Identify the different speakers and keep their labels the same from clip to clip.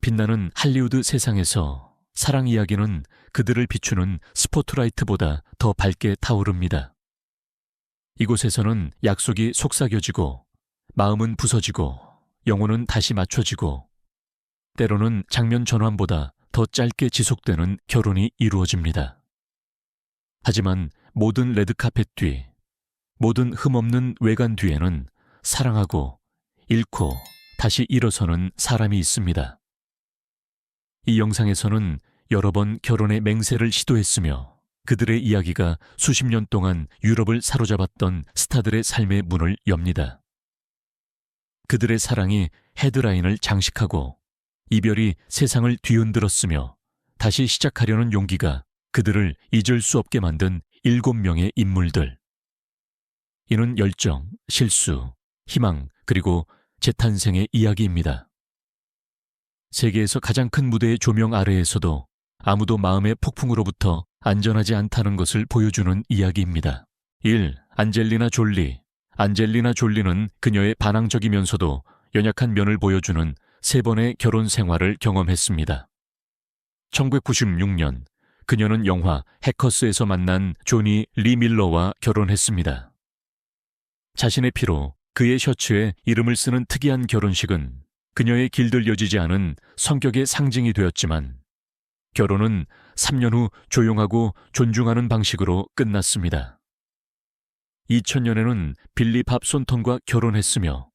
Speaker 1: 빛나는 할리우드 세상에서 사랑 이야기는 그들을 비추는 스포트라이트보다 더 밝게 타오릅니다. 이곳에서는 약속이 속삭여지고, 마음은 부서지고, 영혼은 다시 맞춰지고, 때로는 장면 전환보다 더 짧게 지속되는 결혼이 이루어집니다. 하지만 모든 레드카펫 뒤, 모든 흠없는 외관 뒤에는 사랑하고 잃고 다시 일어서는 사람이 있습니다. 이 영상에서는 여러 번 결혼의 맹세를 시도했으며 그들의 이야기가 수십 년 동안 유럽을 사로잡았던 스타들의 삶의 문을 엽니다. 그들의 사랑이 헤드라인을 장식하고 이별이 세상을 뒤흔들었으며 다시 시작하려는 용기가 그들을 잊을 수 없게 만든 7명의 인물들. 이는 열정, 실수, 희망, 그리고 재탄생의 이야기입니다. 세계에서 가장 큰 무대의 조명 아래에서도 아무도 마음의 폭풍으로부터 안전하지 않다는 것을 보여주는 이야기입니다. 1. 안젤리나 졸리. 안젤리나 졸리는 그녀의 반항적이면서도 연약한 면을 보여주는 3번의 결혼 생활을 경험했습니다. 1996년 그녀는 영화 해커스에서 만난 조니 리 밀러와 결혼했습니다. 자신의 피로 그의 셔츠에 이름을 쓰는 특이한 결혼식은 그녀의 길들여지지 않은 성격의 상징이 되었지만 결혼은 3년 후 조용하고 존중하는 방식으로 끝났습니다. 2000년에는 빌리 밥 손턴과 결혼했으며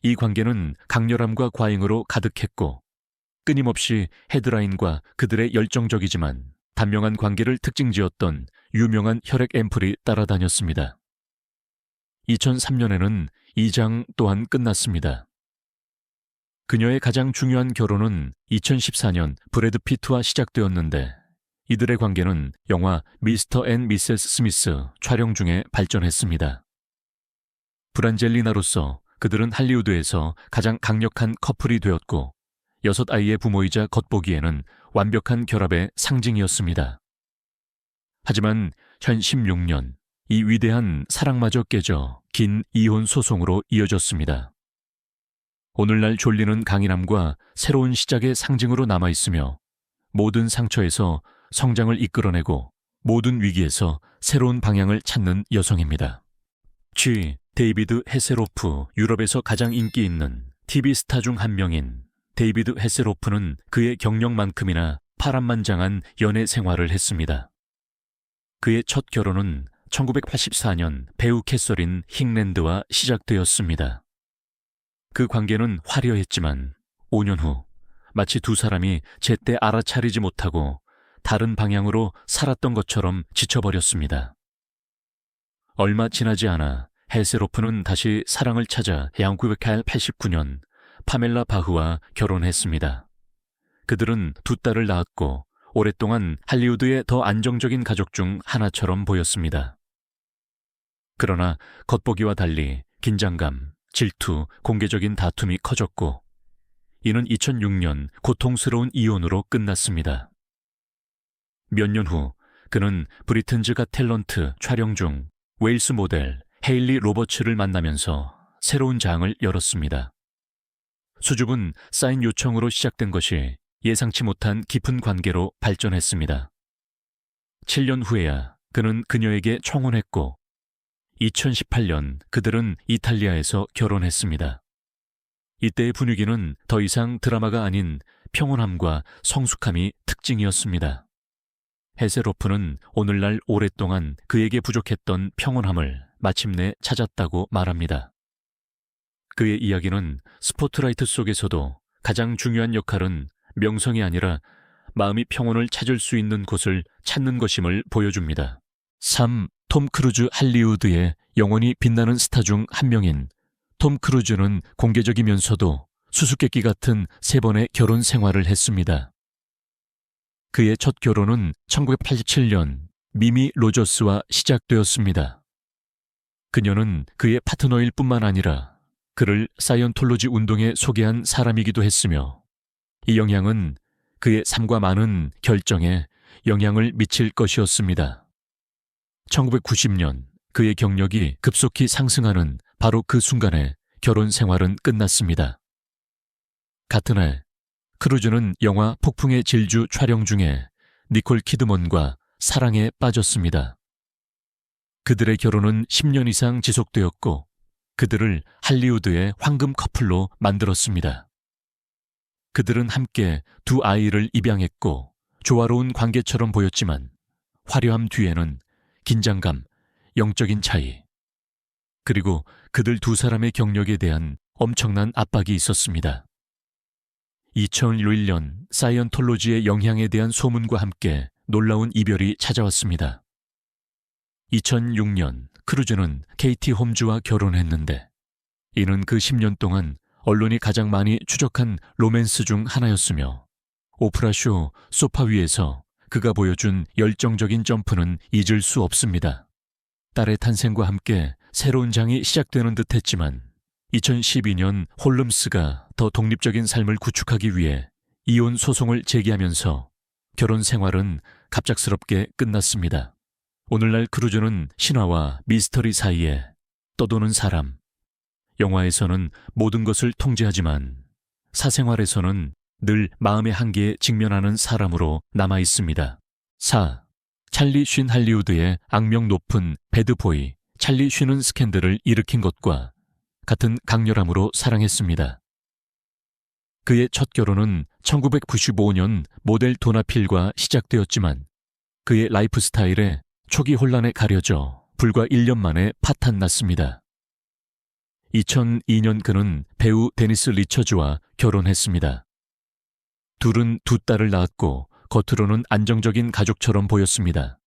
Speaker 1: 이 관계는 강렬함과 과잉으로 가득했고 끊임없이 헤드라인과 그들의 열정적이지만 단명한 관계를 특징지었던 유명한 혈액 앰플이 따라다녔습니다. 2003년에는 이 장 또한 끝났습니다. 그녀의 가장 중요한 결혼은 2014년 브래드 피트와 시작되었는데 이들의 관계는 영화 미스터 앤 미세스 스미스 촬영 중에 발전했습니다. 브란젤리나로서 그들은 할리우드에서 가장 강력한 커플이 되었고 6아이의 부모이자 겉보기에는 완벽한 결합의 상징이었습니다. 하지만 현 16년 이 위대한 사랑마저 깨져 긴 이혼 소송으로 이어졌습니다. 오늘날 졸리는 강인함과 새로운 시작의 상징으로 남아있으며 모든 상처에서 성장을 이끌어내고 모든 위기에서 새로운 방향을 찾는 여성입니다. G. 데이비드 헤세로프. 유럽에서 가장 인기 있는 TV 스타 중 한 명인 데이비드 헤세로프는 그의 경력만큼이나 파란만장한 연애 생활을 했습니다. 그의 첫 결혼은 1984년 배우 캐서린 힝랜드와 시작되었습니다. 그 관계는 화려했지만 5년 후 마치 두 사람이 제때 알아차리지 못하고 다른 방향으로 살았던 것처럼 지쳐버렸습니다. 얼마 지나지 않아 헤세로프는 다시 사랑을 찾아 1989년 파멜라 바흐와 결혼했습니다. 그들은 2딸을 낳았고 오랫동안 할리우드의 더 안정적인 가족 중 하나처럼 보였습니다. 그러나 겉보기와 달리 긴장감, 질투, 공개적인 다툼이 커졌고 이는 2006년 고통스러운 이혼으로 끝났습니다. 몇 년 후 그는 브리튼즈 갓 탤런트 촬영 중 웨일스 모델 헤일리 로버츠를 만나면서 새로운 장을 열었습니다. 수줍은 사인 요청으로 시작된 것이 예상치 못한 깊은 관계로 발전했습니다. 7년 후에야 그는 그녀에게 청혼했고 2018년 그들은 이탈리아에서 결혼했습니다. 이때의 분위기는 더 이상 드라마가 아닌 평온함과 성숙함이 특징이었습니다. 헤세로프는 오늘날 오랫동안 그에게 부족했던 평온함을 마침내 찾았다고 말합니다. 그의 이야기는 스포트라이트 속에서도 가장 중요한 역할은 명성이 아니라 마음이 평온을 찾을 수 있는 곳을 찾는 것임을 보여줍니다. 3. 톰 크루즈. 할리우드의 영원히 빛나는 스타 중 한 명인 톰 크루즈는 공개적이면서도 수수께끼 같은 3번의 결혼 생활을 했습니다. 그의 첫 결혼은 1987년 미미 로저스와 시작되었습니다. 그녀는 그의 파트너일 뿐만 아니라 그를 사이언톨로지 운동에 소개한 사람이기도 했으며 이 영향은 그의 삶과 많은 결정에 영향을 미칠 것이었습니다. 1990년 그의 경력이 급속히 상승하는 바로 그 순간에 결혼 생활은 끝났습니다. 같은 해 크루즈는 영화 폭풍의 질주 촬영 중에 니콜 키드먼과 사랑에 빠졌습니다. 그들의 결혼은 10년 이상 지속되었고 그들을 할리우드의 황금 커플로 만들었습니다. 그들은 함께 두 아이를 입양했고 조화로운 관계처럼 보였지만 화려함 뒤에는 긴장감, 영적인 차이, 그리고 그들 두 사람의 경력에 대한 엄청난 압박이 있었습니다. 2001년 사이언톨로지의 영향에 대한 소문과 함께 놀라운 이별이 찾아왔습니다. 2006년 크루즈는 케이티 홈즈와 결혼했는데 이는 그 10년 동안 언론이 가장 많이 추적한 로맨스 중 하나였으며 오프라쇼 소파 위에서 그가 보여준 열정적인 점프는 잊을 수 없습니다. 딸의 탄생과 함께 새로운 장이 시작되는 듯 했지만 2012년 홀름스가 더 독립적인 삶을 구축하기 위해 이혼 소송을 제기하면서 결혼 생활은 갑작스럽게 끝났습니다. 오늘날 크루즈는 신화와 미스터리 사이에 떠도는 사람, 영화에서는 모든 것을 통제하지만 사생활에서는 늘 마음의 한계에 직면하는 사람으로 남아 있습니다. 4. 찰리 쉰 할리우드의 악명 높은 배드보이 찰리 쉰은 스캔들을 일으킨 것과 같은 강렬함으로 사랑했습니다. 그의 첫 결혼은 1995년 모델 도나필과 시작되었지만 그의 라이프 스타일에 초기 혼란에 가려져 불과 1년 만에 파탄 났습니다. 2002년 그는 배우 데니스 리처즈와 결혼했습니다. 둘은 두 딸을 낳았고 겉으로는 안정적인 가족처럼 보였습니다.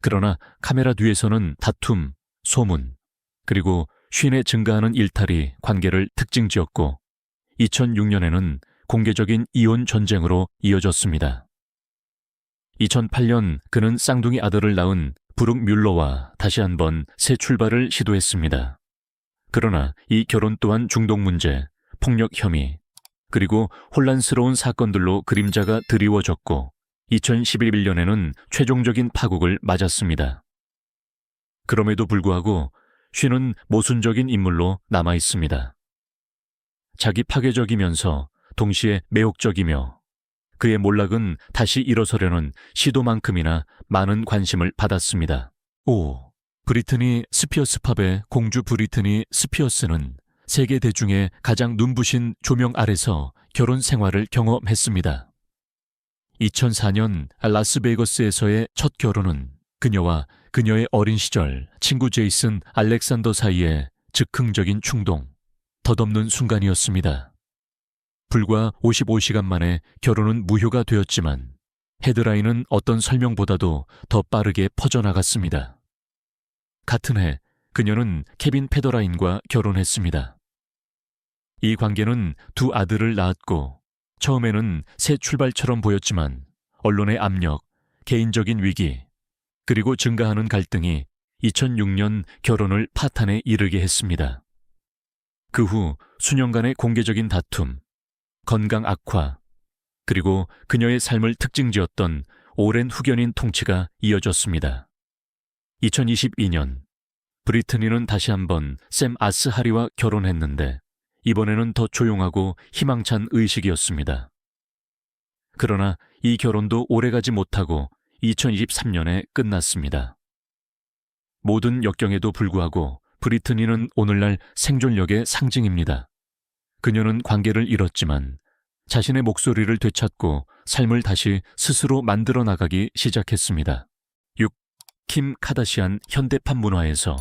Speaker 1: 그러나 카메라 뒤에서는 다툼, 소문, 그리고 쉰의 증가하는 일탈이 관계를 특징지었고 2006년에는 공개적인 이혼 전쟁으로 이어졌습니다. 2008년 그는 쌍둥이 아들을 낳은 브룩 뮬러와 다시 한번 새 출발을 시도했습니다. 그러나 이 결혼 또한 중독 문제, 폭력 혐의, 그리고 혼란스러운 사건들로 그림자가 드리워졌고 2011년에는 최종적인 파국을 맞았습니다. 그럼에도 불구하고 쉰은 모순적인 인물로 남아 있습니다. 자기 파괴적이면서 동시에 매혹적이며 그의 몰락은 다시 일어서려는 시도만큼이나 많은 관심을 받았습니다. 5. 브리트니 스피어스 팝의 공주 브리트니 스피어스는 세계 대중의 가장 눈부신 조명 아래서 결혼 생활을 경험했습니다. 2004년 라스베이거스에서의 첫 결혼은 그녀와 그녀의 어린 시절 친구 제이슨 알렉산더 사이의 즉흥적인 충동, 덧없는 순간이었습니다. 불과 55시간 만에 결혼은 무효가 되었지만 헤드라인은 어떤 설명보다도 더 빠르게 퍼져나갔습니다. 같은 해 그녀는 케빈 페더라인과 결혼했습니다. 이 관계는 두 아들을 낳았고 처음에는 새 출발처럼 보였지만 언론의 압력, 개인적인 위기, 그리고 증가하는 갈등이 2006년 결혼을 파탄에 이르게 했습니다. 그 후 수년간의 공개적인 다툼, 건강 악화, 그리고 그녀의 삶을 특징지었던 오랜 후견인 통치가 이어졌습니다. 2022년 브리트니는 다시 한번 샘 아스하리와 결혼했는데 이번에는 더 조용하고 희망찬 의식이었습니다. 그러나 이 결혼도 오래가지 못하고 2023년에 끝났습니다. 모든 역경에도 불구하고 브리트니는 오늘날 생존력의 상징입니다. 그녀는 관계를 잃었지만 자신의 목소리를 되찾고 삶을 다시 스스로 만들어 나가기 시작했습니다. 6. 킴 카다시안 현대팝 문화에서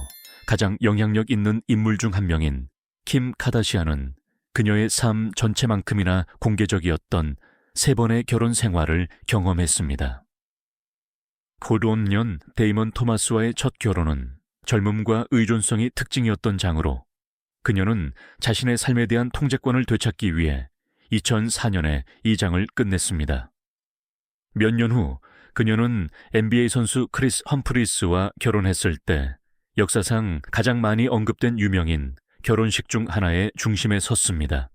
Speaker 1: 가장 영향력 있는 인물 중 한 명인 킴 카다시안은 그녀의 삶 전체만큼이나 공개적이었던 3번의 결혼 생활을 경험했습니다. 고도년 데이먼 토마스와의 첫 결혼은 젊음과 의존성이 특징이었던 장으로 그녀는 자신의 삶에 대한 통제권을 되찾기 위해 2004년에 이 장을 끝냈습니다. 몇 년 후 그녀는 NBA 선수 크리스 험프리스와 결혼했을 때 역사상 가장 많이 언급된 유명인 결혼식 중 하나의 중심에 섰습니다.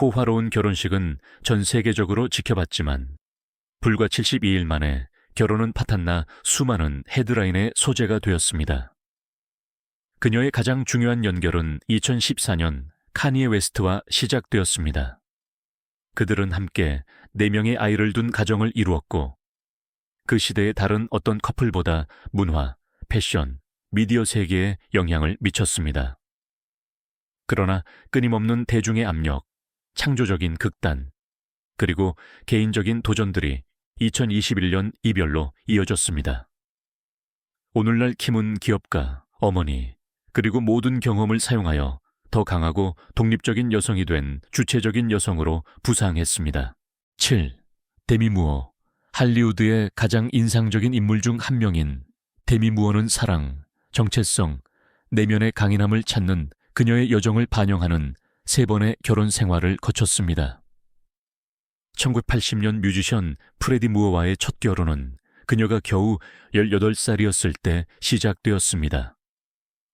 Speaker 1: 호화로운 결혼식은 전 세계적으로 지켜봤지만 불과 72일 만에 결혼은 파탄나 수많은 헤드라인의 소재가 되었습니다. 그녀의 가장 중요한 연결은 2014년 카니에 웨스트와 시작되었습니다. 그들은 함께 4명의 아이를 둔 가정을 이루었고 그 시대의 다른 어떤 커플보다 문화, 패션, 미디어 세계에 영향을 미쳤습니다. 그러나 끊임없는 대중의 압력, 창조적인 극단, 그리고 개인적인 도전들이 2021년 이별로 이어졌습니다. 오늘날 킴은 기업가, 어머니, 그리고 모든 경험을 사용하여 더 강하고 독립적인 여성이 된 주체적인 여성으로 부상했습니다. 7. 데미 무어. 할리우드의 가장 인상적인 인물 중 한 명인 데미 무어는 사랑, 정체성, 내면의 강인함을 찾는 그녀의 여정을 반영하는 3번의 결혼 생활을 거쳤습니다. 1980년 뮤지션 프레디 무어와의 첫 결혼은 그녀가 겨우 18살이었을 때 시작되었습니다.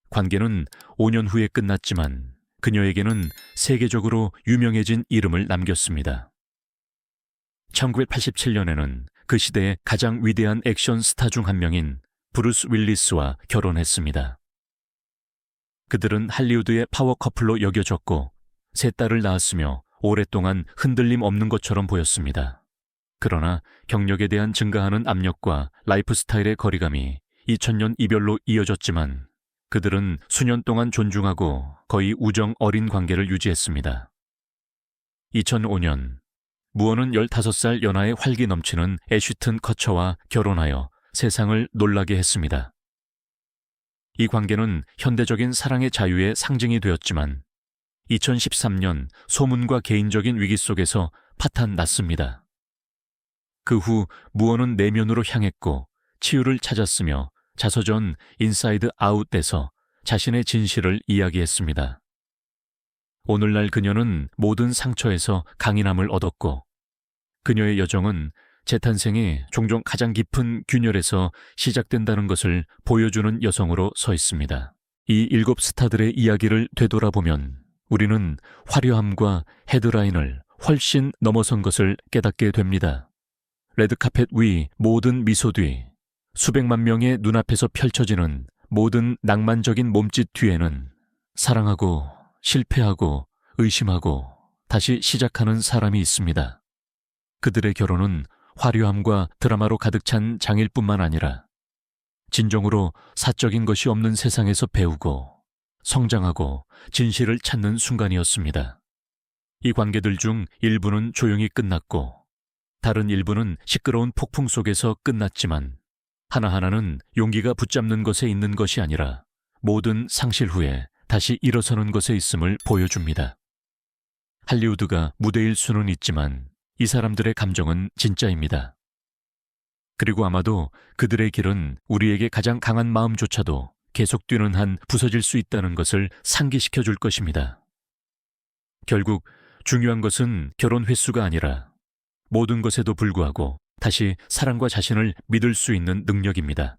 Speaker 1: 관계는 5년 후에 끝났지만 그녀에게는 세계적으로 유명해진 이름을 남겼습니다. 1987년에는 그 시대의 가장 위대한 액션 스타 중 한 명인 브루스 윌리스와 결혼했습니다. 그들은 할리우드의 파워 커플로 여겨졌고 3딸을 낳았으며 오랫동안 흔들림 없는 것처럼 보였습니다. 그러나 경력에 대한 증가하는 압력과 라이프 스타일의 거리감이 2000년 이별로 이어졌지만 그들은 수년 동안 존중하고 거의 우정 어린 관계를 유지했습니다. 2005년 무어는 15살 연하의 활기 넘치는 애쉬튼 커처와 결혼하여 세상을 놀라게 했습니다. 이 관계는 현대적인 사랑의 자유의 상징이 되었지만 2013년 소문과 개인적인 위기 속에서 파탄 났습니다. 그 후 무어는 내면으로 향했고 치유를 찾았으며 자서전 인사이드 아웃에서 자신의 진실을 이야기했습니다. 오늘날 그녀는 모든 상처에서 강인함을 얻었고 그녀의 여정은 재탄생이 종종 가장 깊은 균열에서 시작된다는 것을 보여주는 여성으로 서 있습니다. 이 7 스타들의 이야기를 되돌아보면 우리는 화려함과 헤드라인을 훨씬 넘어선 것을 깨닫게 됩니다. 레드카펫 위 모든 미소 뒤 수백만 명의 눈앞에서 펼쳐지는 모든 낭만적인 몸짓 뒤에는 사랑하고 실패하고 의심하고 다시 시작하는 사람이 있습니다. 그들의 결혼은 화려함과 드라마로 가득 찬 장일뿐만 아니라 진정으로 사적인 것이 없는 세상에서 배우고 성장하고 진실을 찾는 순간이었습니다. 이 관계들 중 일부는 조용히 끝났고 다른 일부는 시끄러운 폭풍 속에서 끝났지만 하나하나는 용기가 붙잡는 것에 있는 것이 아니라 모든 상실 후에 다시 일어서는 것에 있음을 보여줍니다. 할리우드가 무대일 수는 있지만 이 사람들의 감정은 진짜입니다. 그리고 아마도 그들의 길은 우리에게 가장 강한 마음조차도 계속 뛰는 한 부서질 수 있다는 것을 상기시켜 줄 것입니다. 결국 중요한 것은 결혼 횟수가 아니라 모든 것에도 불구하고 다시 사랑과 자신을 믿을 수 있는 능력입니다.